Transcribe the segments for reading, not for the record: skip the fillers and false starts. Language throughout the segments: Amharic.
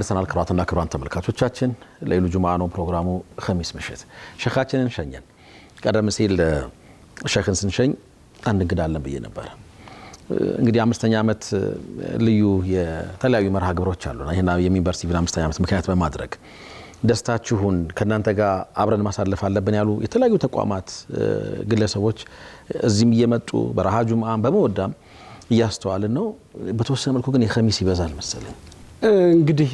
ተመልሰናል ክራትና ክራን ተመልካቾቻችን ለይሉ ጁማዓ ነው ፕሮግራሙ ኸሚስ ምሽት ሸኻችንን ሸኘን ቀደም ሲል ሸኽን ስንሸኝ አንድ እንግዳ አለን ብዬ ነበር እንግዲህ 5ኛ ዓመት ልዩ የተለያዩ መርሃ ግብሮች አሉና ይሄና የሚንበር ቲቪ 5ኛ ዓመት ምክንያት በማድረግ ደስታችሁን ከናንተ ጋር አብረን ማሳለፍ አለብን ያሉ የተለያዩ ተቋማት ግለሰቦች እዚህም እየመጡ በረሃ ጁማዓን በመወዳም ያስተዋልን ነው በተወሰነ መልኩ ግን የኸሚስ ይበዛል መሰለኝ እንግዲህ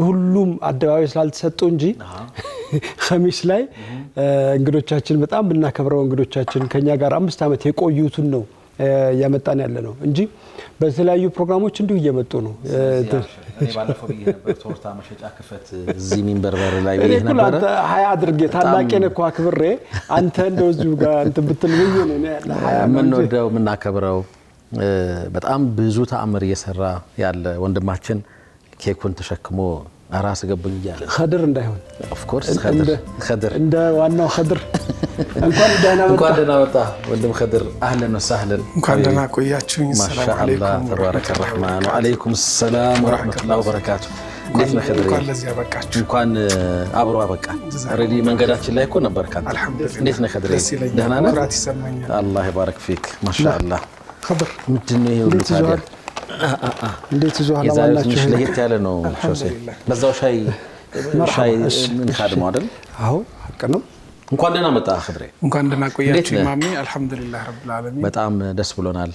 ሁሉም አደባባይ ስላልተሰጠው እንጂ ኸሚስ ላይ እንግዶቻችን በጣም ብናከብረው እንግዶቻችን ከኛ ጋር 5 ዓመት የቆዩትን ነው ያመጣን ያለ ነው እንጂ በተለያዩ ፕሮግራሞች እንዲሁ እየመጡ ነው ባለፈው በየነበር ቶርታ መሸጫ ክፈት እዚህ ሚንበርበር ላይ በየነበር አንተ ሃያ አድርጌ ታላቂነ እኮ አክብሬ አንተ እንደዚሁ ጋር አንተ ብትልብኝ ነው ያለ ሃያ ምን ወደው ምናከብረው በጣም ብዙ ተአምር እየሰራ ያለ ወንድማችን ኬኩን ተሸክሞ አራስ ገብኝ ይያለ ኸድር እንዳይሆን ኦፍ ኮርስ ኸድር እንደ ዋናው ኸድር እንኳን ደህና መጣ ወንድም ኸድር አህለን ወሰህለን እንኳን ደህና ቆያችሁኝ ሰላም አለይኩም ተባረከ الرحمن ወአለይኩም ሰላም ወራህመቱላሂ ወበረካቱ እንዴት ነህ ኸድር እንኳን ለዚህ ያበቃችሁ እንኳን አብሮ አበቃ ኦሬዲ መንገዳችን ላይ እኮ ነበርካን እንዴት ነህ ኸድር ደህና ነህ ኩራት ይሰማኛል አላህ ይባርክ ፊክ ማሻአላህ ኸድር ምንድነው ይሄ ሁሉ ታዲያ እንዴት ይዟል አላላችሁ ለየት ያለ ነው ሾሴ በዛው ሻይ ምን ካድሞ አይደል አዎ ሐቅ ነው እንኳን ደህና መጣ ኸድሬ እንኳን ደህና ቆያችሁ ማሚ አልহামዱሊላህ ረብል ዓለሚን በጣም ደስ ብሎናል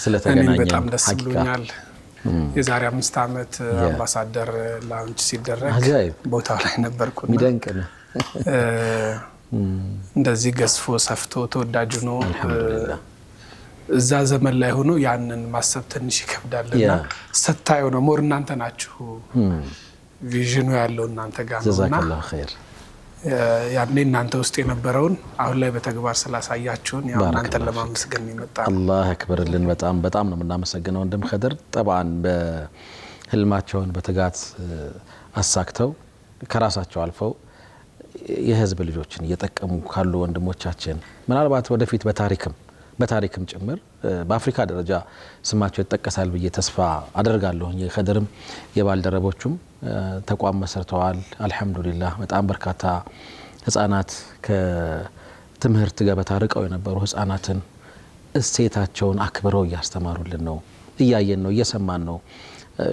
ስለተገናኘን በጣም ደስ ብሎኛል የዛሬ 5 ዓመት አምባሳደር ላውንች ሲደረግ ቦታው ላይ ነበርኩና ሚደንቅ ነው እንደዚህ ገዝፎ ሰፍቶ ተወዳጅ ነው እዛ ዘመን ላይ ሆኖ ያንን ማሰብ ትንሽ ይከብዳልና ሰታዩ ነው ሞር እናንተ ናችሁ ቪዥኑ ያለው እናንተ ጋር ነውና ጀዛከላሁ ኸይር ያኔ እናንተ ውስጥ የነበረውን አሁን ላይ በተግባር ስላሳያችሁን ያው እናንተን ለማመስገን ይመጣል አላህ ያክብርልን በጣም ነው እናመሰግነው እንደም ኸድር طبعا በህልማቸውን በትጋት አሳክተው ከራሳቸው አልፈው የህዝብ ልጆችን እየተጠቀሙ ካሉ ወንድሞቻችን ምናልባት ወደፊት በታሪክም ጭምር በአፍሪካ ደረጃ ስማቸው ይተጠቀሳል ብዬ ተስፋ አደርጋለሁ የኸድርም የባልደረቦቹም ተቋም መሰርተዋል አልহামዱሊላህ በጣም በርካታ ህፃናት ከትምህርት ገበታ ርቀው የነበሩ ህፃናትን እሴታቸውን አክብረው ያስተማሩልን ነው እያየን ነው እየሰማን ነው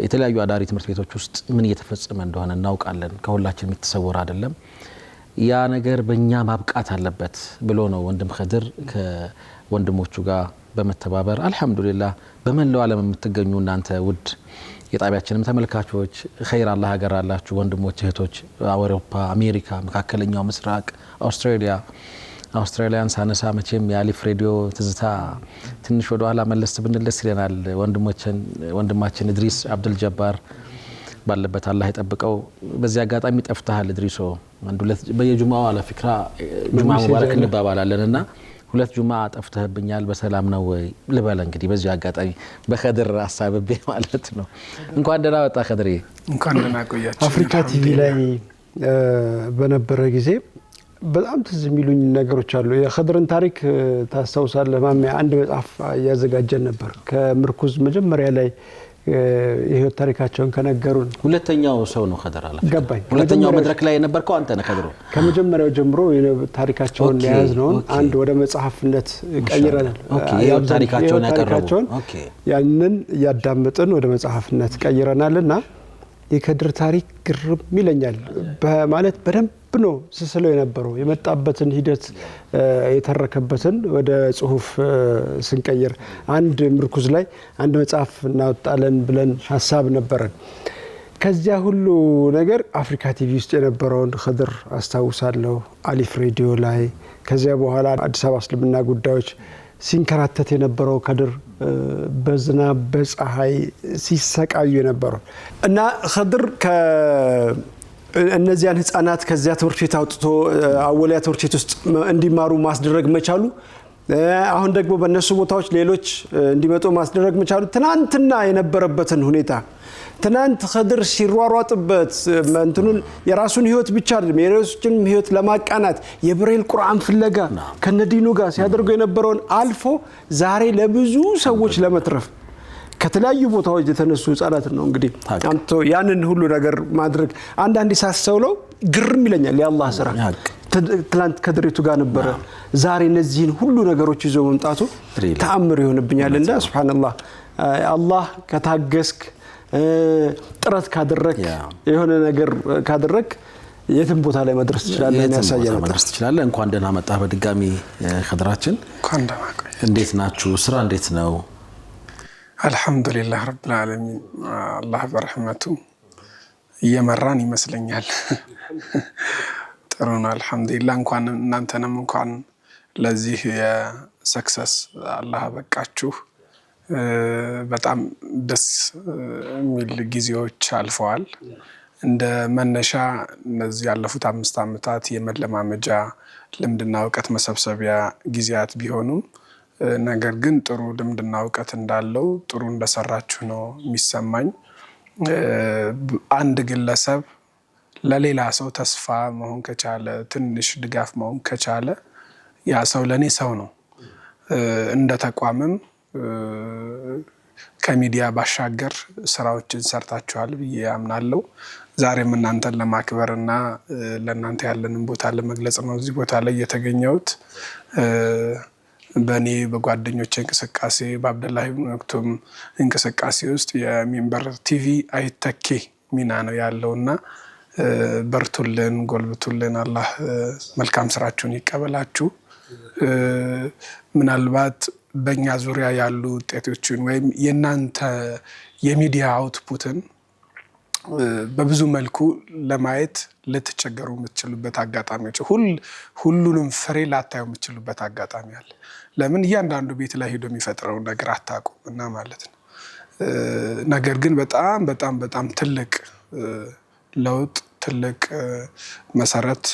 የተለያዩ አዳሪ ትምህርት ቤቶች ውስጥ ምን እየተፈጸመ እንደሆነ እናውቃለን ከሁላችን የሚተሰወር አይደለም ያ ነገር በእኛ ማብቃት አለበት ብሎ ነው ወንድም ኸድር ከወንድሞቹ ጋር በመተባበር አልহামዱሊላህ በመላው ዓለም የምትገኙ እናንተ ውድ የጣቢያችንም ተመልካቾች ኸይር አላህ ሀገር አላችሁ ወንድሞች እህቶች አውሮፓ አሜሪካ መካከለኛው ምስራቅ አውስትራሊያን ሳነሳ መቼም የአሊፍ ሬዲዮ ትዝታ ትንሽ ወደ ኋላ መለስ ብንልስ ይለናል ወንድማችን ኢድሪስ አብዱል ጀባር ባለበት አላህ ይጠብቀው በዚህ አጋጣሚ ጠፍተሃል ኢድሪሶ አንዱ በየጁማው አለ ፍክራ ጁማዓ ሙባረክ እንባባላለንና ሁለት ጁማዓ ጠፍተህብኛል በሰላም ነው ልበል እንግዲህ በዚህ አጋጣሚ በኸድር አሳብቤ ማለት ነው እንኳን ደህና ወጣ ኸድሪ እንኳን ደህና ቆያችሁ አፍሪካ ቲቪ ላይ በነበረ ጊዜ በጣም ትዝ የሚሉኝ ነገሮች አሉ የኸድርን ታሪክ ታስተውሳለህ ማሚ አንድ መጽሐፍ ያዘጋጀን ነበር ከምርኩዝ መጀመሪያ ላይ የህይወት ታሪካቸውን ከነገሩን ሁለተኛው ሰው ነው ኸድር አለ ገባኝ ሁለተኛው መድረክ ላይ የነበርከው አንተ ነህ ኸድሩ ከመጀመሪያው ጀምሮ ታሪካቸውን ያዝ ነው አንድ ወደ መጽሐፍነት ቀይረናል የህይወት ታሪካቸውን ያቀርቡ ያንን ያዳምጥን ወደ መጽሐፍነት ቀይረናልና የኸድር ታሪክ ግርም ይለኛል በማለት በደንብ ነው ስስለው የነበረው የመጣበትን ሂደት የተረከበትን ወደ ጽሁፍ ስንቀይር አንድ ምርኩዝ ላይ አንድ መጽሐፍ እናወጣለን ብለን ሐሳብ ነበረን ከዚያ ሁሉ ነገር አፍሪካ ቲቪ ውስጥ የነበረውን ኸድር አስተዋውሳለሁ አሊፍ ሬዲዮ ላይ ከዚያ በኋላ አዲስ አበባ እስልምና ጉዳዮች ሲንከራተት የነበረው ኸድር በዝናብ በፀሐይ ሲሰቃዩ የነበረው እና ኸድር እነዚያን ህፃናት ከዚያ ትምህርት ቤት አውጥቶ አወሊያ ትምህርት ቤት ውስጥ እንዲማሩ ማስደረግ መቻሉ አሁን ደግሞ በእነሱ ቦታዎች ሌሎች እንዲመጡ ማስደረግ መቻሉ ትናንትና የነበረበትን ሁኔታ ትናንት ኸድር ሲሯሯጥበት እንትኑን የራሱን ህይወት ብቻ አይደለም የራሱን ህይወት ለማቃናት የብሬል ቁርአን ፍለጋ ከነዲኑ ጋር ሲያደርጉ የነበረውን አልፎ ዛሬ ለብዙ ሰዎች ለመትረፍ ከተለያዩ ቦታዎች የተነሱ ህፃናት ነው እንግዲህ አንተ ያንን ሁሉ ነገር ማድረግ አንዳንዴ ሳስተውለው ግርም ይለኛል የአላህ ስራ ትላንት ከድሬቱ ጋር ነበር ዛሬ እነዚህን ሁሉ ነገሮች ይዞ መምጣቱ ተአምር ይሆንብኛልና ሱብሃንአላህ አላህ ከታገስክ ጥረት ካደረክ የሆነ ነገር ካደረክ የትም ቦታ ላይ መድረስ ትችላለህ ያሳያል መድረስ ትችላለህ እንኳን ደህና መጣህ በድጋሚ ኸድራችን እንኳን ደህና ቆይ እንዴት ናችሁ ስራ እንዴት ነው አልহামዱሊላህ ረብል ዓለሚን አላህ በረህመቱ እየመራን ይመስለኛል ጥሩ ነው አልহামዱሊላህ እንኳን እናንተንም እንኳን ለዚህ የሰክሰስ አላህ በቃችሁ በጣም ደስ የሚል ጊዜዎች አልፈዋል እንደ መነሻ እነዚህ ያለፉት 5 አመታት የመለማመጃ ልምድና ዕውቀት መሰብሰቢያ ጊዜያት ቢሆኑም ነገር ግን ጥሩ ልምድና ዕውቀት እንዳለው ጥሩ እንደሰራችሁ ነው የሚሰማኝ አንድ ግለሰብ ለሌላ ሰው ተስፋ መሆን ከቻለ ትንሽ ድጋፍ መሆን ከቻለ ያ ሰው ለኔ ሰው ነው እንደ ተቋምም ከሚዲያ ባሻገር ስራዎችን ሰርታችኋል ብዬ አምናለሁ ዛሬም እናንተን ለማክበርና ለእናንተ ያለንን ቦታ ለመግለጽ ነው እዚህ ቦታ ላይ የተገኘሁት በኔ በጓደኞቼ እንቅስቃሴ በአብደላህ ኢብኑ መክቱም እንቅስቃሴ ውስጥ የሚንበር ቲቪ አይተኬ ሚና ነው ያለውና በርቱልን ጎልብቱልን አላህ መልካም ስራችሁን ይቀበላችሁ ምናልባት በእኛ ዙሪያ ያሉ ውጤቶችን ወይም የናንተ የሚዲያ አውትፑትን በብዙ መልኩ ለማየት ልትቸገሩ የምትችሉበት አጋጣሚዎች ሁሉንም ፍሬ ላታዩ የምትችሉበት አጋጣሚ አለ ለምን እያንዳንዱ ቤት ላይ ሄዶ የሚፈጥረው ነገር አታውቁምና ማለት ነው ነገር ግን በጣም በጣም በጣም ትልቅ ለውጥ ትልቅ መሰረት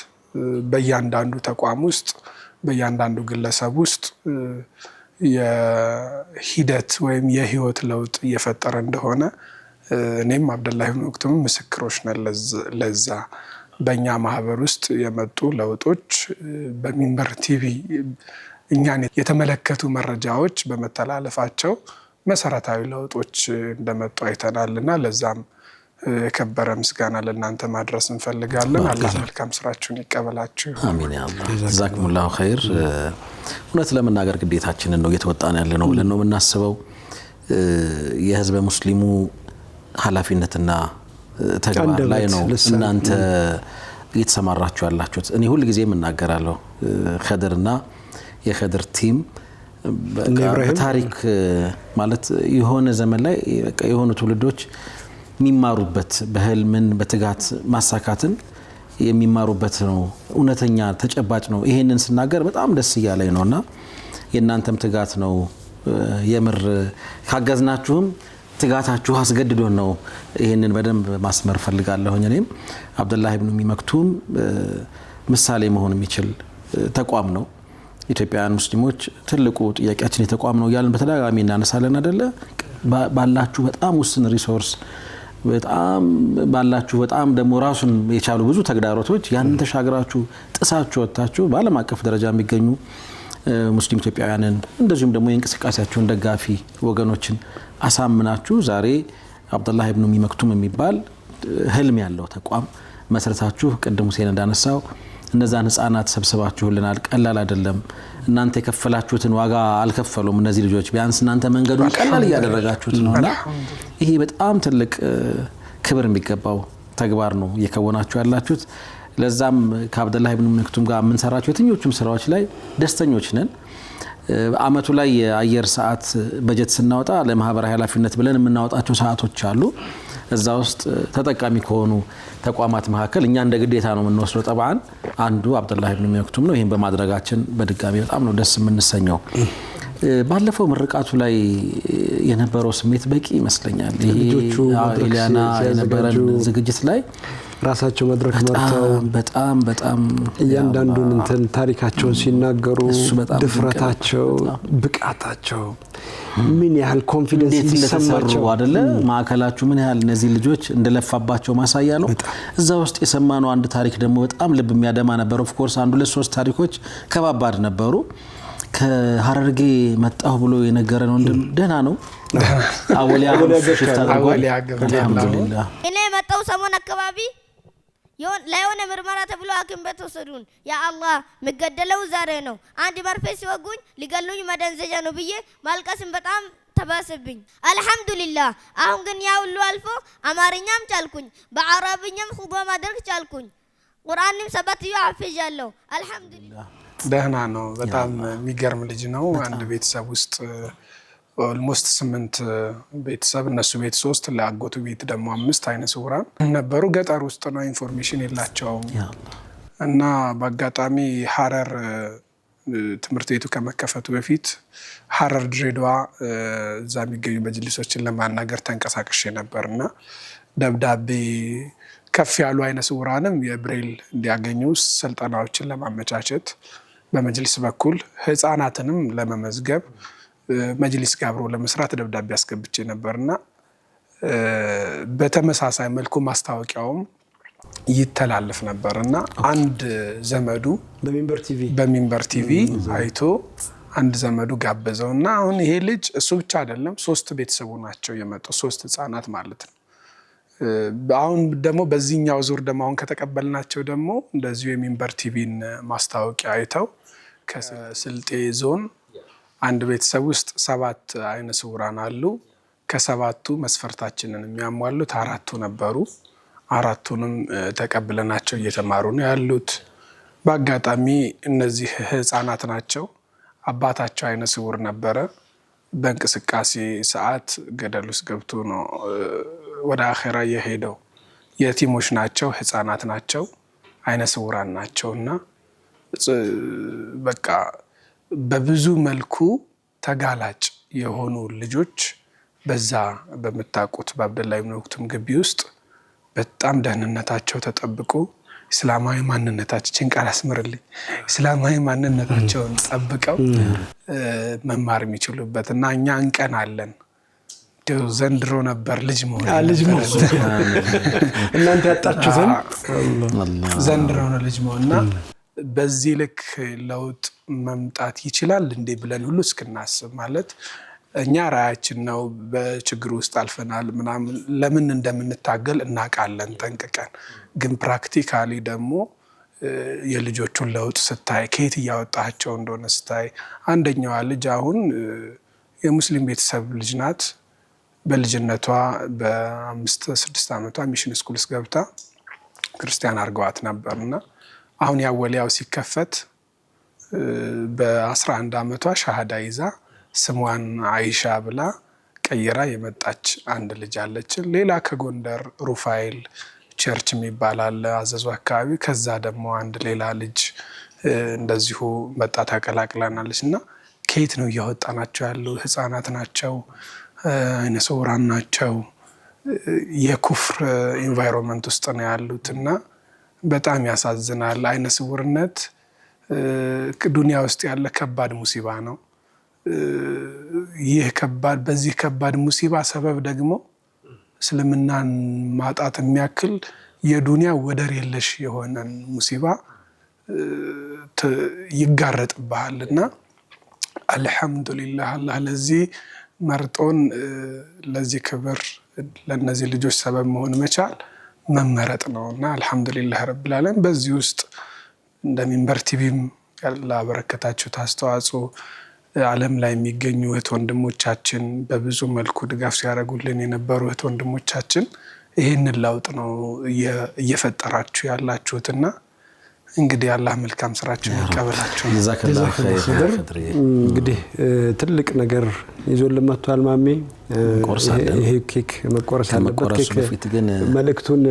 በእያንዳንዱ ተቋም ውስጥ በእያንዳንዱ ግለሰብ ውስጥ የሂደት ወይም የህይወት ለውጥ እየፈጠረ እንደሆነ እኔም አብደላህ ኢብኑ መክቱም ምስክሮች ነን ለዛ በእኛ ማህበር ውስጥ የመጡ ለውጦች በሚንበር ቲቪ እኛን የተመለከቱ መረጃዎች በመተላለፋቸው መሰረታዊ ለውጦች እንደመጡ አይተናልና ለዛም የከበረ ምስጋና ለእናንተ ማድረስ እንፈልጋለን አላህ መልካም ስራችሁን ይቀበላችሁ አሚን ያ አላህ ጀዛኩሙላሁ ኸይር እውነት ለመናገር ግዴታችንን ነው እየተወጣን ያለ ነው ብለን ነው የምናስበው የህዝበ ሙስሊሙ ኃላፊነትና ተግባር ላይ ነው እናንተ እየተሰማራችሁ ያላችሁት እኔ ሁሉ ጊዜ እናገራለሁ ኸድርና የኸድር ቲም በታሪክ ማለት የሆነ ዘመን ላይ በቃ የሆኑ ትውልዶች የሚማሩበት በህልምን በትጋት ማሳካትን የሚማሩበት ነው እውነተኛ ተጨባጭ ነው ይሄንን ስናገር በጣም ደስ ይያለኝ ነውና የናንተም ትጋት ነው የምር ካገዝናችሁም ትጋታችሁ አስገድዶን ነው ይሄንን በደንብ ማስመር ፈልጋለሁ እኔም አብደላህ ኢብኑ መክቱም ምሳሌ መሆን የሚችል ተቋም ነው ኢትዮጵያውያን ሙስሊሞች ትልቁ ጥያቄያችን የተቋም ነው ያለን በተደጋጋሚ እናነሳለን አይደለ ባላችሁ በጣም ውስን ሪሶርስ በጣም ባላችሁ በጣም ደግሞ ራሱን የቻሉ ብዙ ተግዳሮቶች ያንን ተሻግራችሁ ጥሳችሁ ወጣችሁ በዓለም አቀፍ ደረጃ የሚገኙ ሙስሊም ኢትዮጵያውያንን እንደዚሁም ደግሞ የእንቅስቃሴያቸውን ደጋፊ ወገኖችን አሳምናችሁ ዛሬ አብደላህ ኢብኑ መክቱም የሚባል ህልም ያለው ተቋም መስረታችሁ ቅድም ሁሴን እንዳነሳው እነዛን ህፃናት ሰብስባችሁልናል ቀላል አይደለም እናንተ የከፈላችሁትን ዋጋ አልከፈሉም እነዚህ ልጆች ቢያንስ እናንተ መንገዱን ቀላል ያደረጋችሁት ነውና ይሄ በጣም ትልቅ ክብር የሚገባው ተግባር ነው እየከወናችሁ ያላችሁት ለዛም ከአብደላህ ኢብኑ መክቱም ጋር ምን ሰራችሁ የትኞቹም ስራዎች ላይ ደስተኞች ነን አመቱ ላይ የአየር ሰዓት በጀት ስናወጣ ለማህበራዊ ኃላፊነት ብለን የምናወጣቸው ሰዓቶች አሉ እዛ ውስጥ ተጠቃሚ ከሆኑ ተቋማት መካከል እኛ እንደ ግዴታ ነው የምንወስደው ጠባን አንዱ አብደላህ ኢብኑ መክቱም ነው ይሄን በማድረጋችን በድጋሚ በጣም ነው ደስ የምንሰኘው ባለፈው ምርቃቱ ላይ የነበረው ስሜት በቂ ይመስለኛል ይሄ ኢሊያና የነበረን ዝግጅት ላይ ራሳቸው መድረክ መርተው በጣም እያንዳንዱን እንትን ታሪካቸውን ሲናገሩ ድፍረታቸው ብቃታቸው ምን ያህል ኮንፊደንስ ይሰማቸው አይደለ ማዕከላችሁ ምን ያህል እነዚህ ልጆች እንደለፋባቸው ማሳያ ነው እዛ ውስጥ የሰማነው አንድ ታሪክ ደግሞ በጣም ልብ የሚያደማ ነበር ኦፍ ኮርስ አንዱ ለሶስት ታሪኮች ከባባድ ነበሩ ከሐረርጌ መጣሁ ብሎ የነገረን ወንድም ደህና ነው? አወሊያ አልሐምዱሊላህ። እኔ መጣሁ ሰሞን አካባቢ ለሆነ ምርመራ ተብሎ ሐኪም ቤት ወሰዱን። ያ አላህ መገደለው ዛሬ ነው። አንድ መርፌ ሲወጉኝ ሊገሉኝ መደንዘዣ ነው ብዬ ማልቀስም በጣም ተባሰብኝ። አልሐምዱሊላህ አሁን ግን ያ ሁሉ አልፎ አማርኛም ቻልኩኝ፣ በአረብኛም ኹጥባ ማድረግ ቻልኩኝ፣ ቁርአንም 7 አፍዣለሁ። አልሐምዱሊላህ ደህና ነው። በጣም የሚገርም ልጅ ነው። አንድ ቤተሰብ ውስጥ ኦልሞስት 8 ቤተሰብ፣ እነሱ ቤት 3፣ ለአጎቱ ቤት ደግሞ 5 አይነ ስውራን ነበሩ። ገጠር ውስጥ ነው፣ ኢንፎርሜሽን የላቸውም እና በአጋጣሚ ሐረር ትምህርት ቤቱ ከመከፈቱ በፊት ሐረር ድሬዳዋ እዛ የሚገኙ መጅሊሶችን ለማናገር ተንቀሳቅሼ ነበርና ደብዳቤ ከፍ ያሉ አይነ ስውራንም የብሬል እንዲያገኙ ስልጠናዎችን ለማመቻቸት በመጅሊስ በኩል ህፃናትንም ለመመዝገብ መጅሊስ ጋር አብሮ ለመስራት ደብዳቤ አስገብቼ ነበርና በተመሳሳይ መልኩ ማስታወቂያውም ይተላለፍ ነበርና አንድ ዘመዱ በሚንበር ቲቪ አይቶ አንድ ዘመዱ ጋበዘውና አሁን ይሄ ልጅ እሱ ብቻ አይደለም 3 ቤተሰቡ ናቸው የመጡ 3 ህፃናት ማለት ነው። አሁን ደግሞ በዚህኛው ዙር ደግሞ አሁን ከተቀበልናቸው ደግሞ እንደዚሁ የሚንበር ቲቪን ማስታወቂያ አይተው ከስልጤ ዞን አንድ ቤተሰብ ውስጥ 7 አይነ ስውራን አሉ። ከ7ቱ መስፈርታችንን የሚያሟሉት 4ቱ ነበሩ። 4ቱንም ተቀብለናቸው እየተማሩ ነው ያሉት። በአጋጣሚ እነዚህ ህፃናት ናቸው። አባታቸው አይነ ስውር ነበረ። በእንቅስቃሴ ሰዓት ገደል ውስጥ ገብቶ ነው ወደ አኼራ የሄደው። የቲሞች ናቸው፣ ህፃናት ናቸው፣ አይነ ስውራን ናቸውና በቃ በብዙ መልኩ ተጋላጭ የሆኑ ልጆች በዛ በመታቁት በአብደላ ኢብኑ መክቱም ግቢ ውስጥ በጣም ደህንነታቸው ተጠብቆ እስላማዊ ማንነታችን ቃል አስምርልኝ እስላማዊ ማንነታቸውን ጠብቀው መማር የሚችሉበት እና እኛ እንቀናለን። ዘንድሮ ነበር ልጅ መሆን እናንተ ያጣችሁትን ዘንድሮ ነው ልጅ መሆንና በዚህ ልክ ለውጥ መምጣት ይችላል እንዴ ብለን ሁሉ እስክናስብ ማለት እኛ ራያችን ነው። በችግር ውስጥ አልፈናል ምናምን ለምን እንደምንታገል እናውቃለን ጠንቅቀን። ግን ፕራክቲካሊ ደግሞ የልጆቹን ለውጥ ስታይ ከየት እያወጣቸው እንደሆነ ስታይ አንደኛዋ ልጅ አሁን የሙስሊም ቤተሰብ ልጅ ናት። በልጅነቷ በ5-6 ዓመቷ ሚሽን ስኩልስ ገብታ ክርስቲያን አድርገዋት ነበርና አሁን ያወሊያው ሲከፈት በ11 ዓመቷ ሻሃዳ ይዛ ስሟን አይሻ ብላ ቀይራ የመጣች አንድ ልጅ አለችን። ሌላ ከጎንደር ሩፋኤል ቸርች የሚባል አለ አዘዙ አካባቢ። ከዛ ደግሞ አንድ ሌላ ልጅ እንደዚሁ መጣ ተቀላቅላናለች። እና ከየት ነው እያወጣናቸው ያሉ? ህፃናት ናቸው፣ አይነ ስውራን ናቸው፣ የኩፍር ኢንቫይሮንመንት ውስጥ ነው ያሉት እና በጣም ያሳዝናል። አይነ ስውርነት ዱንያ ውስጥ ያለ ከባድ ሙሲባ ነው። ይህ ከባድ በዚህ ከባድ ሙሲባ ሰበብ ደግሞ እስልምናን ማጣት የሚያክል የዱንያ ወደር የለሽ የሆነን ሙሲባ ይጋረጥብሃልና አልሐምዱሊላህ አላህ ለዚህ መርጦን ለዚህ ክብር ለነዚህ ልጆች ሰበብ መሆን መቻል መመረጥ ነውና አልሐምዱሊላህ ረብል ዓለሚን። በዚህ ውስጥ እንደ ሚንበር ቲቪም ያላበረከታችሁት አስተዋጽኦ ዓለም ላይ የሚገኙ እህት ወንድሞቻችን በብዙ መልኩ ድጋፍ ሲያደርጉልን የነበሩ እህት ወንድሞቻችን ይህንን ለውጥ ነው እየፈጠራችሁ ያላችሁትና እንግዲህ አላህ መልካም ስራችሁን ይቀበላችሁ። እንግዲህ ትልቅ ነገር ይዞልን መጥቷል ማሜ። ይሄ ኬክ መቆረስ አለበት። ኬክ ግን መልእክቱን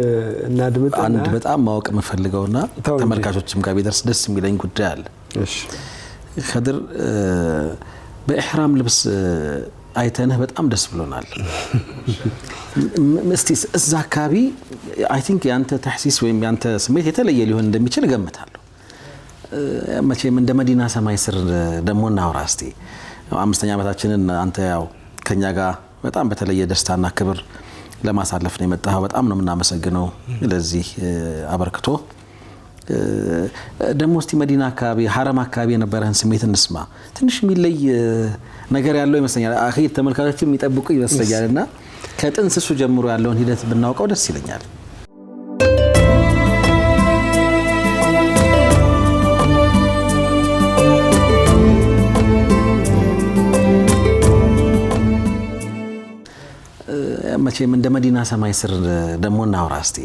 እናድምጥ። አንድ በጣም ማወቅ የምፈልገውና ተመልካቾችም ጋር ቢደርስ ደስ የሚለኝ ጉዳይ አለ። እሺ ከድር በኢህራም ልብስ አይተነህ በጣም ደስ ብሎናል። እስቲ እዛ አካባቢ አይ ቲንክ ያንተ ተሕሲስ ወይም ያንተ ስሜት የተለየ ሊሆን እንደሚችል እገምታለሁ። መቼም እንደ መዲና ሰማይ ስር ደግሞ እናውራ እስቲ። 5ኛ ዓመታችንን አንተ ያው ከኛ ጋር በጣም በተለየ ደስታና ክብር ለማሳለፍ ነው የመጣኸው። በጣም ነው የምናመሰግነው ለዚህ አበርክቶ። ደግሞ እስቲ መዲና አካባቢ ሐረም አካባቢ የነበረህን ስሜት እንስማ። ትንሽ የሚለይ ነገር ያለው ይመስለኛል። አኺር ተመልካቾችም የሚጠብቁ ይመስለኛልና ከጥንስሱ ጀምሮ ያለውን ሂደት ብናውቀው ደስ ይለኛል። መቼም እንደ መዲና ሰማይ ስር ደግሞ እናውራ እስቲ።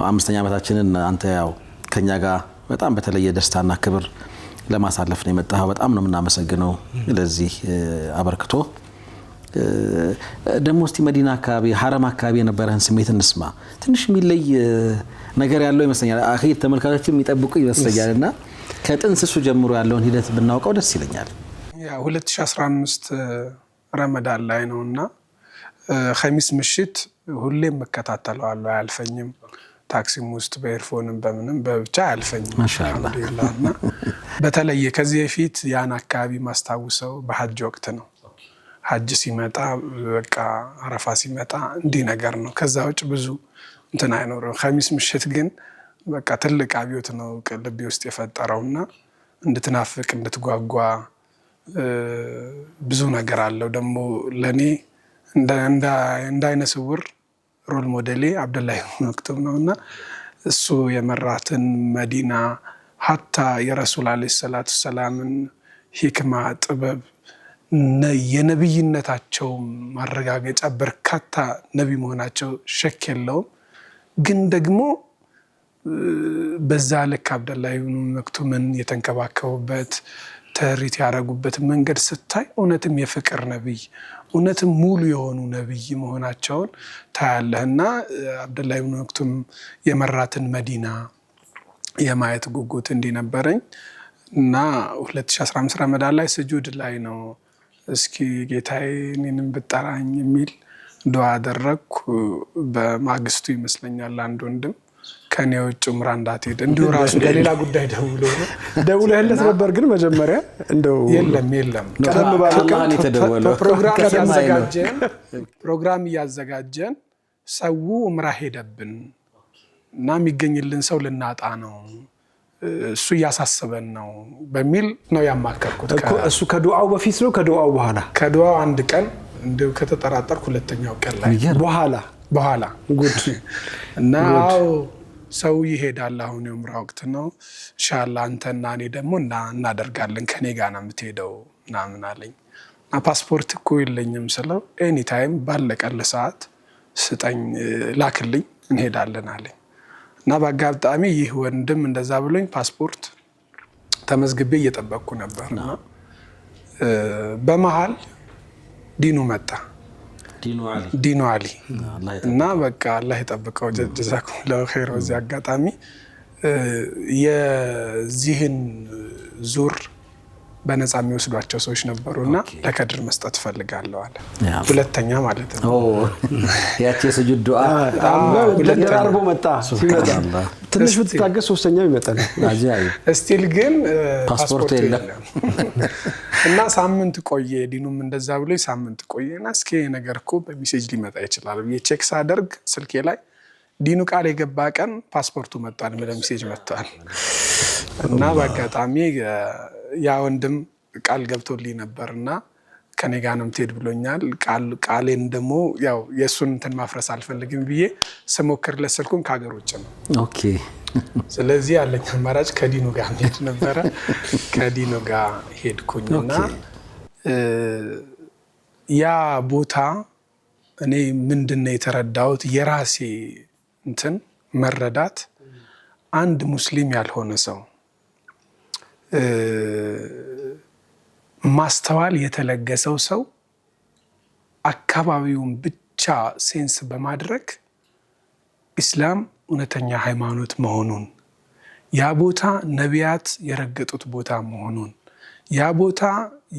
5ኛ ዓመታችንን አንተ ያው ከኛ ጋር በጣም በተለየ ደስታና ክብር ለማሳለፍ ነው የመጣኸው። በጣም ነው የምናመሰግነው ለዚህ አበርክቶ። ደግሞ እስቲ መዲና አካባቢ ሐረም አካባቢ የነበረህን ስሜት እንስማ። ትንሽ የሚለይ ነገር ያለው ይመስለኛል። አኺር ተመልካቾችም የሚጠብቁ ይመስለኛልና ከጥንስሱ ጀምሮ ያለውን ሂደት ብናውቀው ደስ ይለኛል። ያ 2015 ረመዳን ላይ ነውና ኸሚስ ምሽት ሁሌም መከታተለዋለሁ፣ አያልፈኝም። ታክሲም ውስጥ በኤርፎንም በምንም በብቻ አያልፈኝም። ማሻአላህ። በተለየ ከዚህ በፊት ያን አካባቢ ማስታውሰው በሐጅ ወቅት ነው። ሐጅ ሲመጣ በቃ አረፋ ሲመጣ እንዲህ ነገር ነው። ከዛ ውጭ ብዙ እንትን አይኖርም። ኸሚስ ምሽት ግን በቃ ትልቅ አብዮት ነው ልቤ ውስጥ የፈጠረውና እንድትናፍቅ እንድትጓጓ ብዙ ነገር አለው። ደግሞ ለኔ እንደ አይነ ስውር ሮል ሞዴሌ አብደላህ መክቱም ነውና እሱ የመራትን መዲና ሀታ የረሱል አለይሂ ሰላቱ ሰላምን ሂክማ ጥበብ የነብይነታቸው ማረጋገጫ በርካታ ነቢ መሆናቸው ሸክ የለውም። ግን ደግሞ በዛ ልክ አብደላህ መክቱምን የተንከባከቡበት ተሪት ያደረጉበት መንገድ ስታይ እውነትም የፍቅር ነብይ እውነትም ሙሉ የሆኑ ነብይ መሆናቸውን ታያለህና አብደላህ መክቱም የመራትን መዲና የማየት ጉጉት እንዲነበረኝ እና 2015 ረመዳን ላይ ስጁድ ላይ ነው እስኪ ጌታዬ እኔንም ብጠራኝ የሚል ዱዓ አደረግኩ። በማግስቱ ይመስለኛል አንድ ወንድም ከኔ ውጭ ዑምራ እንዳትሄድ እንዲሁ ራሱ ለሌላ ጉዳይ ደውለህለት ነበር? ግን መጀመሪያ እንደው የለም ቀደም ባለ የተደወለው ፕሮግራም እያዘጋጀን ሰው ዑምራ ሄደብን እና የሚገኝልን ሰው ልናጣ ነው፣ እሱ እያሳሰበን ነው በሚል ነው ያማከርኩት። እሱ ከዱዓው በፊት ነው ከዱዓው በኋላ? ከዱዓው አንድ ቀን እንዲሁ ከተጠራጠርኩ ሁለተኛው ቀን ላይ በኋላ ጉድ እና ሰው ይሄዳል። አሁን የዑምራ ወቅት ነው ኢንሻአላህ አንተና እኔ ደግሞ እናደርጋለን ከኔ ጋር ነው የምትሄደው ምናምን አለኝ። ፓስፖርት እኮ የለኝም ስለው ኤኒ ታይም ባለቀለ ሰዓት ስጠኝ ላክልኝ እንሄዳለን አለኝ። እና በአጋጣሚ ይህ ወንድም እንደዛ ብሎኝ ፓስፖርት ተመዝግቤ እየጠበቅኩ ነበርና በመሃል ዲኑ መጣ። ዲኑ አሊ እና በቃ አላህ ይጠብቀው ጀዛኩሙላሁ ኸይር። በዚህ አጋጣሚ የዚህን ዙር በነፃ የሚወስዷቸው ሰዎች ነበሩና ለከድር መስጠት ፈልጋለሁ አለ። ሁለተኛ ማለት ነው። ያቺ የስጁድ ዱዓ ተደራርቦ መጣ። ሲመጣ ትንሽ ብትታገስ ሶስተኛው ይመጣል። እስቲል ግን ፓስፖርት የለም እና ሳምንት ቆየ። ዲኑም እንደዛ ብሎ ሳምንት ቆየና እስኪ ነገር እኮ በሜሴጅ ሊመጣ ይችላል ብዬ ቼክ ሳደርግ ስልኬ ላይ ዲኑ ቃል የገባ ቀን ፓስፖርቱ መጣል በሜሴጅ መጣል። እና በአጋጣሚ ያ ወንድም ቃል ገብቶልኝ ነበርና ከኔ ጋር ነው የምትሄድ ብሎኛል። ቃሌን ደግሞ ያው የሱን እንትን ማፍረስ አልፈልግም ብዬ ስሞክርለት ስልኩን ከሀገር ውጭ ነው። ኦኬ። ስለዚህ ያለኝ አማራጭ ከዲኑ ጋር ሄድ ነበረ። ከዲኑ ጋር ሄድኩኝና ያ ቦታ እኔ ምንድነው የተረዳሁት የራሴ እንትን መረዳት አንድ ሙስሊም ያልሆነ ሰው ማስተዋል የተለገሰው ሰው አካባቢውን ብቻ ሴንስ በማድረግ ኢስላም እውነተኛ ሃይማኖት መሆኑን፣ ያ ቦታ ነቢያት የረገጡት ቦታ መሆኑን፣ ያ ቦታ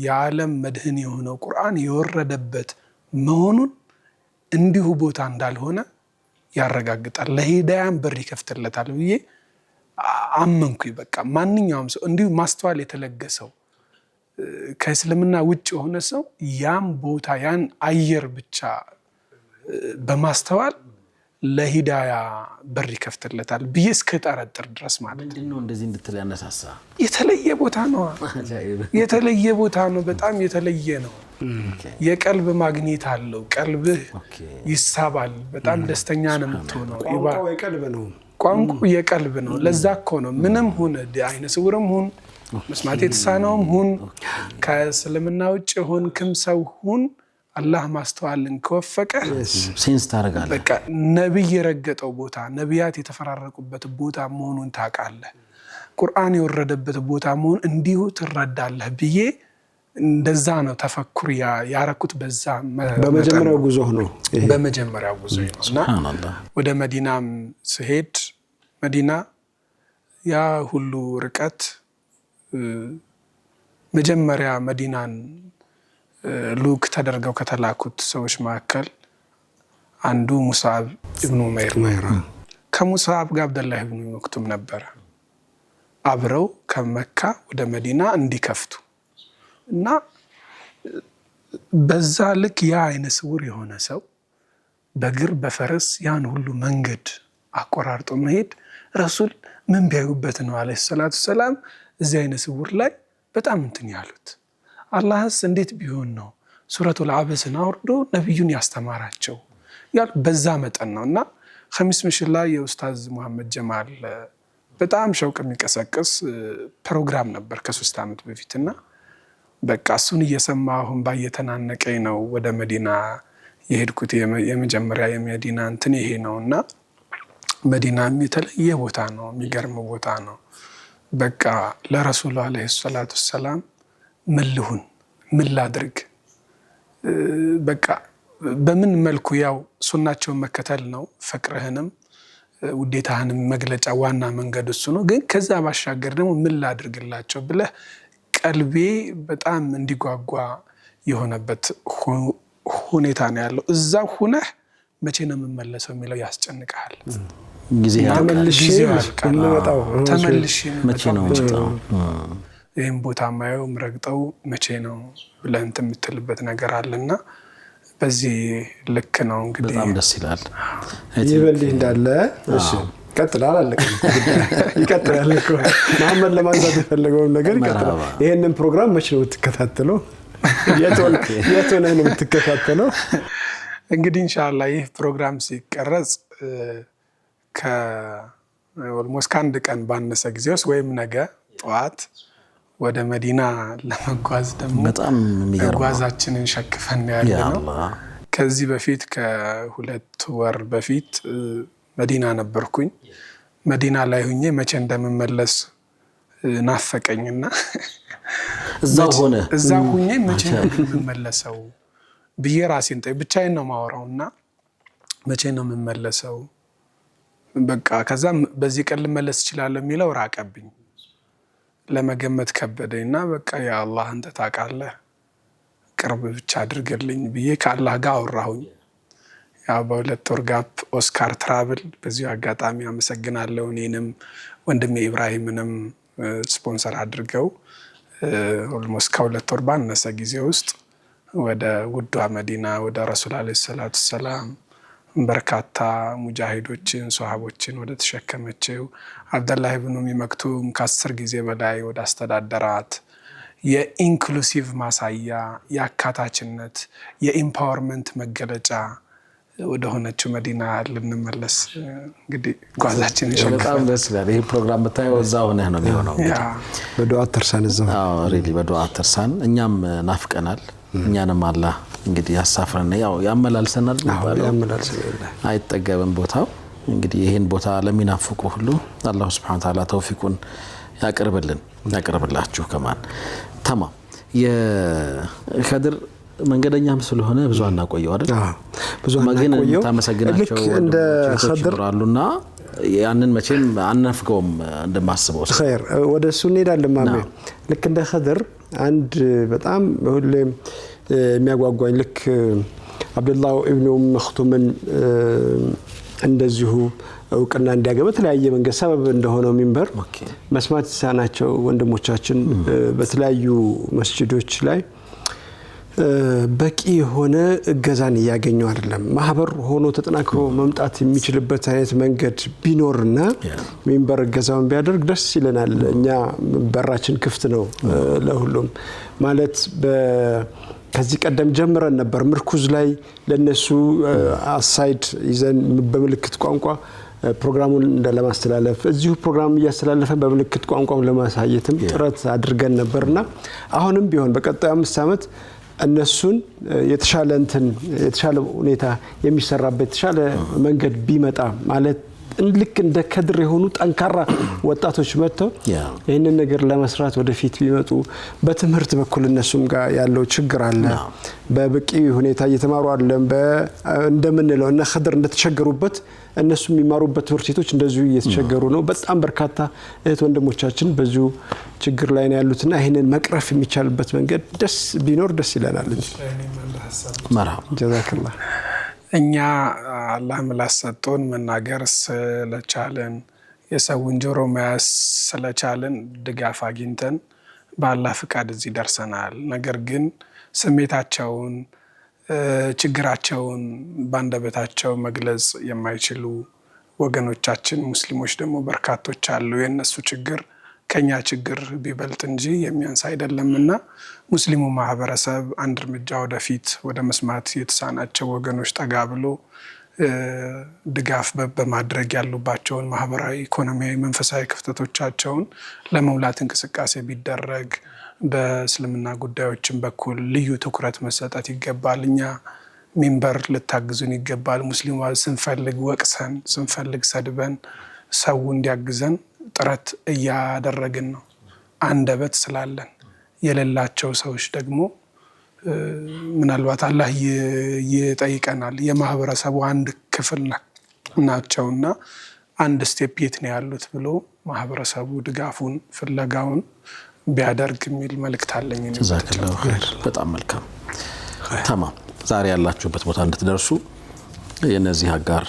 የዓለም መድህን የሆነው ቁርአን የወረደበት መሆኑን እንዲሁ ቦታ እንዳልሆነ ያረጋግጣል። ለሂዳያን በር ይከፍትለታል ብዬ አመንኩኝ። በቃ ማንኛውም ሰው እንዲሁ ማስተዋል የተለገሰው ከእስልምና ውጭ የሆነ ሰው ያን ቦታ ያን አየር ብቻ በማስተዋል ለሂዳያ በር ይከፍትለታል ብዬ እስከጠረጥር ድረስ ማለት ነው። ምንድነው እንደዚህ እንድትል ያነሳሳ? የተለየ ቦታ ነው። የተለየ ቦታ ነው። በጣም የተለየ ነው። የቀልብ ማግኔት አለው። ቀልብህ ይሳባል። በጣም ደስተኛ ነው የምትሆነው። ቋንቋው የቀልብ ነው። ቋንቋው የቀልብ ነው። ለዛ እኮ ነው ምንም ሁን አይነ ስውርም ሁን መስማት የተሳነውም ሁን ከእስልምና ውጭ ሆንክም ሰው ሁን አላህ ማስተዋልን ከወፈቀ ሴንስ ታደርጋለህ። በቃ ነብይ የረገጠው ቦታ ነቢያት የተፈራረቁበት ቦታ መሆኑን ታውቃለህ። ቁርአን የወረደበት ቦታ መሆኑን እንዲሁ ትረዳለህ ብዬ እንደዛ ነው ተፈኩር ያረኩት። በዛ በመጀመሪያው ጉዞ ነው። በመጀመሪያው ጉዞ ነውና ወደ መዲናም ስሄድ መዲና ያ ሁሉ ርቀት መጀመሪያ መዲናን ሉክ ተደርገው ከተላኩት ሰዎች መካከል አንዱ ሙስዓብ ኢብኑ ዑመይር ከሙስዓብ ጋር አብደላህ ኢብኑ መክቱም ነበር። አብረው ከመካ ወደ መዲና እንዲከፍቱ እና በዛ ልክ ያ አይነ ስውር የሆነ ሰው በእግር በፈረስ ያን ሁሉ መንገድ አቆራርጦ መሄድ ረሱል ምን ቢያዩበት ነው አለይሂ ሰላቱ ሰላም እዚህ አይነ ስውር ላይ በጣም እንትን ያሉት? አላህስ እንዴት ቢሆን ነው ሱረቱል አበስን አውርዶ ነብዩን ያስተማራቸው? ያል በዛ መጠን ነውና ኸሚስ ምሽት ላይ የኡስታዝ መሐመድ ጀማል በጣም ሸውቅ የሚቀሰቅስ ፕሮግራም ነበር ከ3 ዓመት በፊትና በቃ እሱን እየሰማሁን ባየተናነቀኝ ነው ወደ መዲና የሄድኩት። የመጀመሪያ የመዲና እንትን ይሄ ነውና መዲናም የተለየ ቦታ ነው። የሚገርም ቦታ ነው። በቃ ለረሱሉ አለይሂ ሰላቱ ሰላም ምን ልሁን ምን ላድርግ በቃ በምን መልኩ ያው ሱናቸውን መከተል ነው። ፍቅርህንም ውዴታህንም መግለጫ ዋና መንገድ እሱ ነው። ግን ከዛ ባሻገር ደግሞ ምን ላድርግላቸው ብለህ ቀልቤ በጣም እንዲጓጓ የሆነበት ሁኔታ ነው ያለው። እዛ ሁነህ መቼ ነው የምመለሰው የሚለው ያስጨንቃል። ጊዜ ተመልሼ የምመጣው መቼ ነው የምመጣው? ይህም ቦታ ማየው ምረግጠው መቼ ነው ብለህ እንትን የምትልበት ነገር አለና በዚህ ልክ ነው እንግዲህ። በጣም ደስ ይላል። ይበልህ እንዳለ እሺ ቀጥላል አለቀም ይቀጥላል እኮ መሐመድ ለማንሳት የፈለገው ነገር ይቀጥላል። ይሄንን ፕሮግራም መቼ ነው የምትከታተለው? የት ሆነህ ነው የምትከታተለው? እንግዲህ ኢንሻአላህ ይህ ፕሮግራም ሲቀረጽ ከኦልሞስት ከአንድ ቀን ባነሰ ጊዜ ውስጥ ወይም ነገ ጠዋት ወደ መዲና ለመጓዝ ደግሞ በጣም የሚገርም ጓዛችንን ሸክፈን ያለነው። ከዚህ በፊት ከ2 ወር በፊት መዲና ነበርኩኝ። መዲና ላይ ሁኜ መቼ እንደምመለስ ናፈቀኝና እዛ ሁኜ መቼ እንደምመለሰው ብዬ ራሴን ብቻዬን ነው ማወራውና መቼ ነው የምመለሰው በቃ ከዛ በዚህ ቀን ልመለስ ይችላል የሚለው ራቀብኝ። ለመገመት ከበደኝና በቃ ያ አላህ አንተ ታውቃለህ ቅርብ ብቻ አድርግልኝ ብዬ ከአላህ ጋር አወራሁኝ። ያ በ2 ወር ጋፕ ኦስካር ትራቭል በዚሁ አጋጣሚ አመሰግናለሁ። እኔንም ወንድሜ ኢብራሂምንም ስፖንሰር አድርገው ኦልሞስት ከ2 ወር ባነሰ ጊዜ ውስጥ ወደ ውዷ መዲና ወደ ረሱል አለይሂ ሰላቱ ሰላም በርካታ ሙጃሂዶችን ሷሃቦችን ወደ ተሸከመችው አብደላህ ኢብኑ መክቱም ከ10 ጊዜ በላይ ወደ አስተዳደራት የኢንክሉሲቭ ማሳያ የአካታችነት የኢምፓወርመንት መገለጫ ወደ ሆነችው መዲና ልንመለስ እንግዲህ ጓዛችንን ሸክፈን። በጣም ደስ ይላል። ይሄ ፕሮግራም ብታየው እዛ ሆነህ ነው የሚሆነው። በዱዓ ተርሳን እዛው ሪሊ በዱዓ ተርሳን እኛም ናፍቀናል። እኛንም አላህ እንግዲህ ያሳፍረን ያው ያመላልሰናል ማለት አይጠገብም ቦታው። እንግዲህ ይሄን ቦታ ለሚናፍቁ ሁሉ አላህ Subhanahu Wa Ta'ala ተውፊቁን ያቀርብላችሁ። ከማን ተማም የኸድር መንገደኛም ስለሆነ ብዙ አናቆየው አይደል? ብዙ አናቆየው። ታመሰግናቸው እንደ ኸድር አሉና ያንን መቼም አናፍቀውም እንደማስበው ኸይር ወደ እሱ እንሄዳለን ማሜ። ልክ እንደ ኸድር አንድ በጣም ሁሌም የሚያጓጓኝ ልክ አብዱላህ ኢብኑ መክቱምን እንደዚሁ እውቅና እንዲያገባ ተለያየ መንገድ ሰበብ እንደሆነው ሚንበር መስማት ሳናቸው ወንድሞቻችን በተለያዩ መስጂዶች ላይ በቂ የሆነ እገዛን እያገኙ አይደለም። ማህበር ሆኖ ተጠናክሮ መምጣት የሚችልበት አይነት መንገድ ቢኖርና ሚንበር እገዛውን ቢያደርግ ደስ ይለናል። እኛ በራችን ክፍት ነው ለሁሉም ማለት ከዚህ ቀደም ጀምረን ነበር ምርኩዝ ላይ ለነሱ አሳይድ ይዘን በምልክት ቋንቋ ፕሮግራሙን ለማስተላለፍ እዚሁ ፕሮግራም እያስተላለፈን በምልክት ቋንቋውን ለማሳየትም ጥረት አድርገን ነበርና አሁንም ቢሆን በቀጣዩ 5 ዓመት እነሱን የተሻለ ሁኔታ የሚሰራበት የተሻለ መንገድ ቢመጣ ማለት ልክ እንደ ከድር የሆኑ ጠንካራ ወጣቶች መጥተው ይሄንን ነገር ለመስራት ወደፊት ቢመጡ በትምህርት በኩል እነሱም ጋር ያለው ችግር አለ። በበቂ ሁኔታ እየተማሩ አይደለም። እንደምንለው እና ከድር እንደተቸገሩበት እነሱ የሚማሩበት ትምህርት ቤቶች እንደዚሁ እየተቸገሩ ነው። በጣም በርካታ እህት ወንድሞቻችን በዚሁ ችግር ላይ ነው ያሉትና ይሄንን መቅረፍ የሚቻልበት መንገድ ቢኖር ደስ ይለናል እንጂ መርሐባ ጀዛከላህ። እኛ አላህ ምላስ ሰጥቶን መናገር ስለቻለን የሰውን ጆሮ መያዝ ስለቻለን ድጋፍ አግኝተን በአላህ ፍቃድ እዚህ ደርሰናል። ነገር ግን ስሜታቸውን ችግራቸውን ባንደበታቸው መግለጽ የማይችሉ ወገኖቻችን ሙስሊሞች ደግሞ በርካቶች አሉ። የነሱ ችግር ከኛ ችግር ቢበልጥ እንጂ የሚያንስ አይደለምና ሙስሊሙ ማህበረሰብ አንድ እርምጃ ወደፊት ወደ መስማት የተሳናቸው ወገኖች ጠጋ ብሎ ድጋፍ በማድረግ ያሉባቸውን ማህበራዊ፣ ኢኮኖሚያዊ፣ መንፈሳዊ ክፍተቶቻቸውን ለመሙላት እንቅስቃሴ ቢደረግ በእስልምና ጉዳዮችን በኩል ልዩ ትኩረት መሰጠት ይገባል። እኛ ሚንበር ልታግዙን ይገባል። ሙስሊሙ ስንፈልግ ወቅሰን ስንፈልግ ሰድበን ሰው እንዲያግዘን ጥረት እያደረግን ነው። አንደበት ስላለን የሌላቸው ሰዎች ደግሞ ምናልባት አላህ ይጠይቀናል። የማህበረሰቡ አንድ ክፍል ናቸውና አንድ ስቴፕ የት ነው ያሉት ብሎ ማህበረሰቡ ድጋፉን ፍለጋውን ቢያደርግ የሚል መልእክት አለኝ። ጀዛከላሁ ኸይር። በጣም መልካም ተማም። ዛሬ ያላችሁበት ቦታ እንድትደርሱ የነዚህ አጋር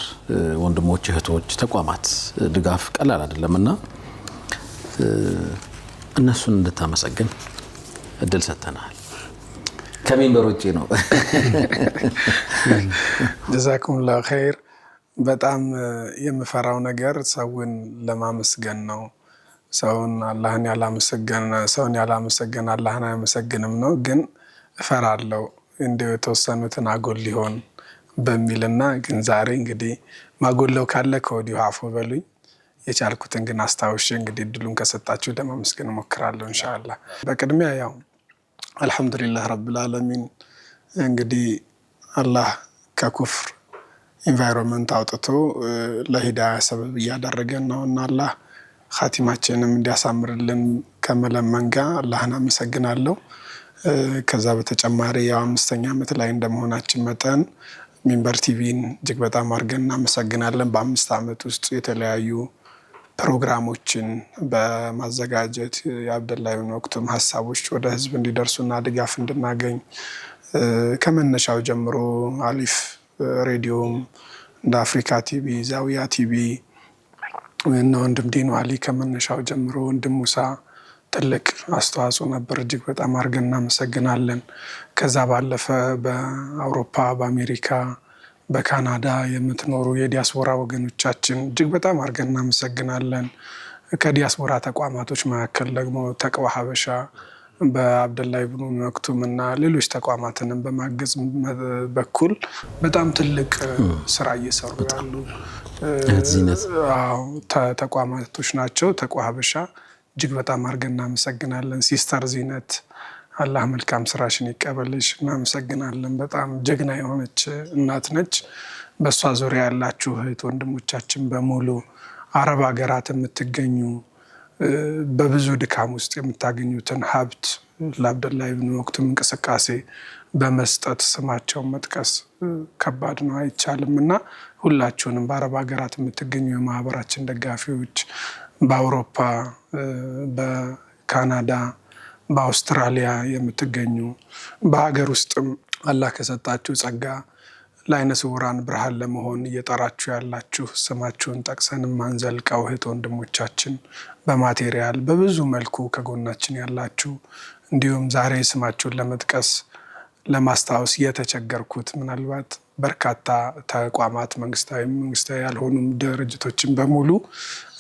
ወንድሞች እህቶች ተቋማት ድጋፍ ቀላል አይደለምና እነሱን እንድታመሰግን እድል ሰጥተናል። ከሚንበር ውጪ ነው። ጀዛኩሙላሁ ኸይር። በጣም የምፈራው ነገር ሰውን ለማመስገን ነው። ሰውን ያላመሰገነ አላህን አያመሰግንም ነው። ግን እፈራለሁ እንደው የተወሰኑትን አጎል ሊሆን በሚልና ግን ዛሬ እንግዲህ ማጎለው ካለ ከወዲሁ አፉ በሉኝ። የቻልኩትን ግን አስታውሼ እንግዲህ እድሉን ከሰጣችሁ ለማመስገን እሞክራለሁ ኢንሻአላህ። በቅድሚያ ያው አልሐምዱሊላህ ረብል ዓለሚን እንግዲህ አላህ ከኩፍር ኢንቫይሮንመንት አውጥቶ ለሂዳያ ሰበብ እያደረገን ነው እና አላህ ኻቲማችንም እንዲያሳምርልን ከመለመን ጋር አላህን አመሰግናለሁ። ከዛ በተጨማሪ ያው 5ኛ ዓመት ላይ እንደመሆናችን መጠን ሚንበር ቲቪን እጅግ በጣም አድርገን እናመሰግናለን። በ5 ዓመት ውስጥ የተለያዩ ፕሮግራሞችን በማዘጋጀት የአብደላ ኢብኑ መክቱም ሀሳቦች ወደ ህዝብ እንዲደርሱና ድጋፍ እንድናገኝ ከመነሻው ጀምሮ አሊፍ ሬዲዮም እንደ አፍሪካ ቲቪ፣ ዛዊያ ቲቪ እና ወንድም ዲኑ አሊ ከመነሻው ጀምሮ ወንድም ሙሳ ትልቅ አስተዋጽኦ ነበር። እጅግ በጣም አድርገን እናመሰግናለን። ከዛ ባለፈ በአውሮፓ፣ በአሜሪካ፣ በካናዳ የምትኖሩ የዲያስፖራ ወገኖቻችን እጅግ በጣም አድርገን እናመሰግናለን። ከዲያስፖራ ተቋማቶች መካከል ደግሞ ተቅዋ ሀበሻ በአብደላ ኢብኑ መክቱም እና ሌሎች ተቋማትንም በማገዝ በኩል በጣም ትልቅ ስራ እየሰሩ ያሉ ተቋማቶች ናቸው። ተቅዋ ሀበሻ እጅግ በጣም አድርገን እናመሰግናለን። ሲስተር ዚነት አላህ መልካም ስራሽን ይቀበልሽ፣ እናመሰግናለን። በጣም ጀግና የሆነች እናት ነች። በእሷ ዙሪያ ያላችሁ እህት ወንድሞቻችን በሙሉ አረብ ሀገራት የምትገኙ በብዙ ድካም ውስጥ የምታገኙትን ሀብት ለአብደላ ኢብኑ መክቱም እንቅስቃሴ በመስጠት ስማቸውን መጥቀስ ከባድ ነው፣ አይቻልም እና ሁላችሁንም በአረብ ሀገራት የምትገኙ የማህበራችን ደጋፊዎች በአውሮፓ፣ በካናዳ፣ በአውስትራሊያ የምትገኙ በሀገር ውስጥም አላህ ከሰጣችሁ ጸጋ ለዓይነ ስውራን ብርሃን ለመሆን እየጠራችሁ ያላችሁ ስማችሁን ጠቅሰን ማንዘልቀው እህት ወንድሞቻችን በማቴሪያል በብዙ መልኩ ከጎናችን ያላችሁ እንዲሁም ዛሬ ስማችሁን ለመጥቀስ ለማስታወስ የተቸገርኩት ምናልባት በርካታ ተቋማት መንግስታዊ ያልሆኑም ድርጅቶችን በሙሉ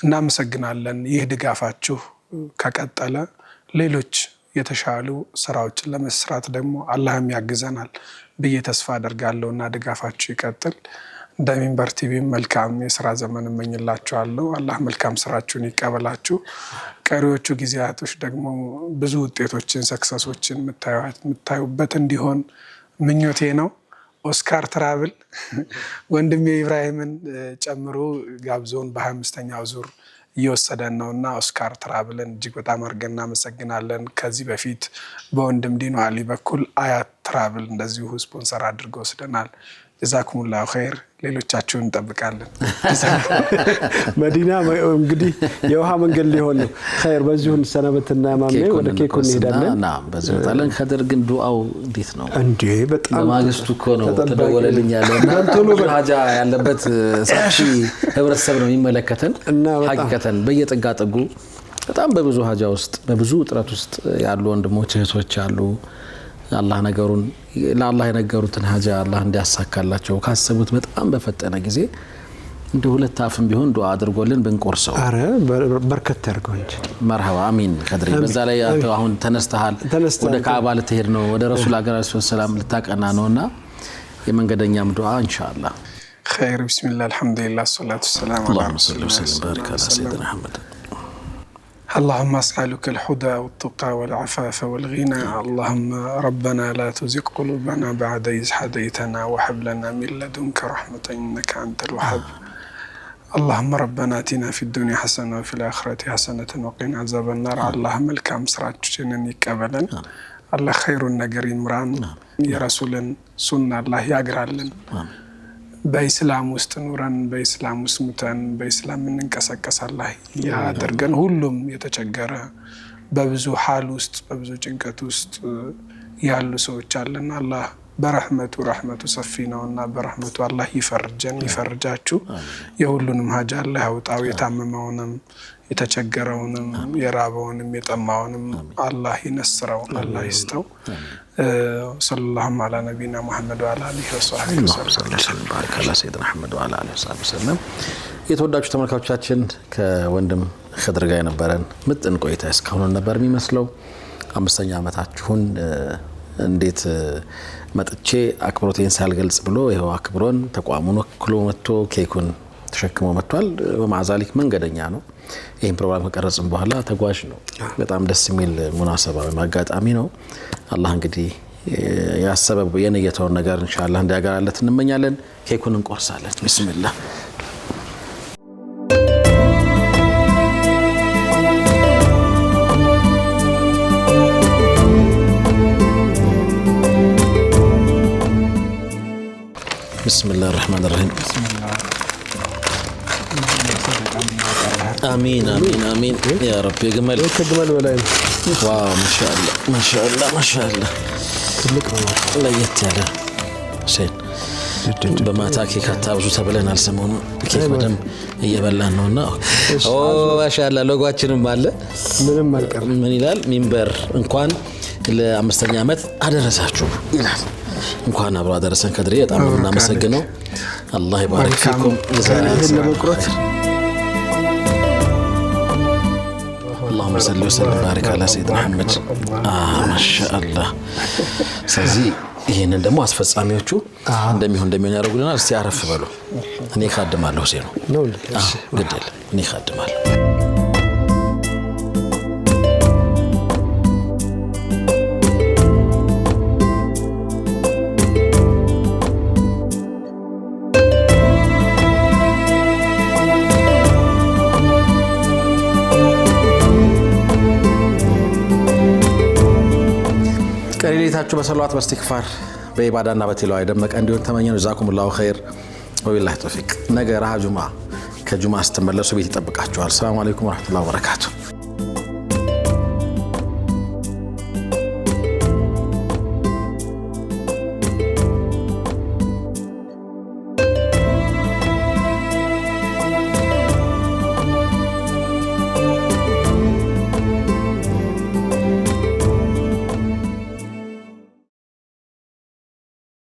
እናመሰግናለን። ይህ ድጋፋችሁ ከቀጠለ ሌሎች የተሻሉ ስራዎችን ለመስራት ደግሞ አላህም ያግዘናል ብዬ ተስፋ አደርጋለሁ እና ድጋፋችሁ ይቀጥል። እንደ ሚንበር ቲቪ መልካም የስራ ዘመን እመኝላችኋለሁ። አላህ መልካም ስራችሁን ይቀበላችሁ። ቀሪዎቹ ጊዜያቶች ደግሞ ብዙ ውጤቶችን ሰክሰሶችን የምታዩበት እንዲሆን ምኞቴ ነው። ኦስካር ትራቭል ወንድሜ ኢብራሂምን ጨምሮ ጋብዞን በ25ኛው ዙር እየወሰደን ነው እና ኦስካር ትራቭልን እጅግ በጣም አድርገን እናመሰግናለን። ከዚህ በፊት በወንድም ዲኖ አሊ በኩል አያት ትራቭል እንደዚሁ ስፖንሰር አድርገው ወስደናል። ጀዛኩሙላሁ ኸይር። ሌሎቻችሁን እንጠብቃለን። መዲና እንግዲህ የውሃ መንገድ ሊሆን ነው። ኸይር በዚሁ እንሰናበትና ማሜ ወደ ኬኩ እንሄዳለን። ናም በዚሁ ታለን ከድር ግን ዱዓው እንዴት ነው እንዴ? በጣም በማግስቱ እኮ ነው ተደወለልኝ ያለውና ሀጃ ያለበት ሰፊ ህብረተሰብ ነው የሚመለከተን እና ሀቂቀተን በየጥጋ ጥጉ በጣም በብዙ ሀጃ ውስጥ በብዙ ጥረት ውስጥ ያሉ ወንድሞች እህቶች አሉ። አላህ ነገሩን ለአላህ የነገሩትን ሀጃ አላህ እንዲያሳካላቸው ካሰቡት በጣም በፈጠነ ጊዜ እንደ ሁለት አፍም ቢሆን ዱዓ አድርጎልን ብንቆርሰው። አረ በርከት ያርገው እንጂ መርሐባ አሚን። ከድሬ በዛ ላይ አሁን ተነስተሃል፣ ወደ ካዕባ ልትሄድ ነው፣ ወደ ረሱል አገራሱ ሰላም ልታቀና ነውና የመንገደኛም ዱዓ ኢንሻአላህ። ኸይር ቢስሚላህ አልሐምዱሊላህ ሰላቱ ሰላም ዐላ ረሱሊላህ ባረከ አላ ሰይድና አህመድ اللهم أسألك الهدى والتقى والعفاف والغنى. اللهم ربنا لا تزغ قلوبنا بعد إذ هديتنا وهب لنا من لدنك رحمة إنك أنت الوهاب. اللهم ربنا آتنا في الدنيا حسنة وفي الآخرة حسنة وقنا عذاب النار. اللهم الكام سراجنا يقبلن. الله خير النجر إمران يا رسول سنة الله يقرألن. በኢስላም ውስጥ ኑረን በኢስላም ውስጥ ሙተን በኢስላም እንንቀሳቀስ አላህ ያደርገን። ሁሉም የተቸገረ በብዙ ሐል ውስጥ በብዙ ጭንቀት ውስጥ ያሉ ሰዎች አለና አላህ በረህመቱ ሰፊ ነውና በረህመቱ አላህ ይፈርጀን ይፈርጃችሁ። የሁሉንም ሀጃ አላህ ያውጣው። የታመመውንም የተቸገረውንም የራበውንም የጠማውንም አላህ ይነስረው አላህ ይስጠው። ሰለላሁ ዐላ ነቢና ሙሐመድ ወዐላ አሊሂ ወሰሐቢሂ ወሰለም። ባረከ አላህ ሰይድና አህመድ ወዐላ አሊሂ ወሰለም። የተወዳጁ ተመልካቾቻችን ከወንድም ኸድር ጋር የነበረን ምጥን ቆይታ እስካሁን ነበር የሚመስለው። 5ኛ ዓመታችሁን እንዴት መጥቼ አክብሮቴን ሳልገልጽ ብሎ ይሄው አክብሮን ተቋሙን ወክሎ መጥቶ ኬኩን ተሸክሞ መጥቷል። በማዛሊክ መንገደኛ ነው። ይሄን ፕሮግራም ከቀረጽን በኋላ ተጓዥ ነው። በጣም ደስ የሚል ሙናሰባዊ አጋጣሚ ነው። አላህ እንግዲህ ያሰበው የነየተውን ነገር ኢንሻአላህ እንዲያገራለት እንመኛለን። ኬኩን እንቆርሳለን። ቢስሚላህ ቢስሚላህ الرحمن الرحيم آمين آمين آمين يا رب يا جمال ولاي واو ما شاء الله ما شاء الله ما شاء الله الله يتعالى حسين በማታ ኬክ አታብዙ ተብለናል። ሰሞኑን ኬክ በደንብ እየበላን ነውና ኦ ማሻአላ ሎጓችንም አለ ምንም አልቀርም። ምን ይላል ሚንበር እንኳን ለ5ኛ ዓመት አደረሳችሁ ይላል። እንኳን አብሮ አደረሰን። ከድሬ በጣም እናመሰግነው። አላህ ይባርክ ፊኩም ለመቁረጥ اللهم صل وسلم وبارك على سيدنا محمد ما شاء الله። ስለዚህ ይሄንን ደግሞ አስፈጻሚዎቹ እንደሚሆን ያደርጉልናል። እስቲ አረፍ በሉ። እኔ ካድማለሁ ሴ ነው ግዴለ እኔ ካድማለሁ። ቀሪሌታችሁ በሰላዋት በእስትግፋር በኢባዳና በቲላዋ የደመቀ እንዲሆን ተመኘን። ጀዛኩሙላሁ ኸይር ወቢላሂ ተውፊቅ። ነገ ረሃ ጁማ ከጁማ ስትመለሱ ቤት ይጠብቃችኋል። ሰላም አለይኩም ወራህመቱላሂ ወበረካቱ።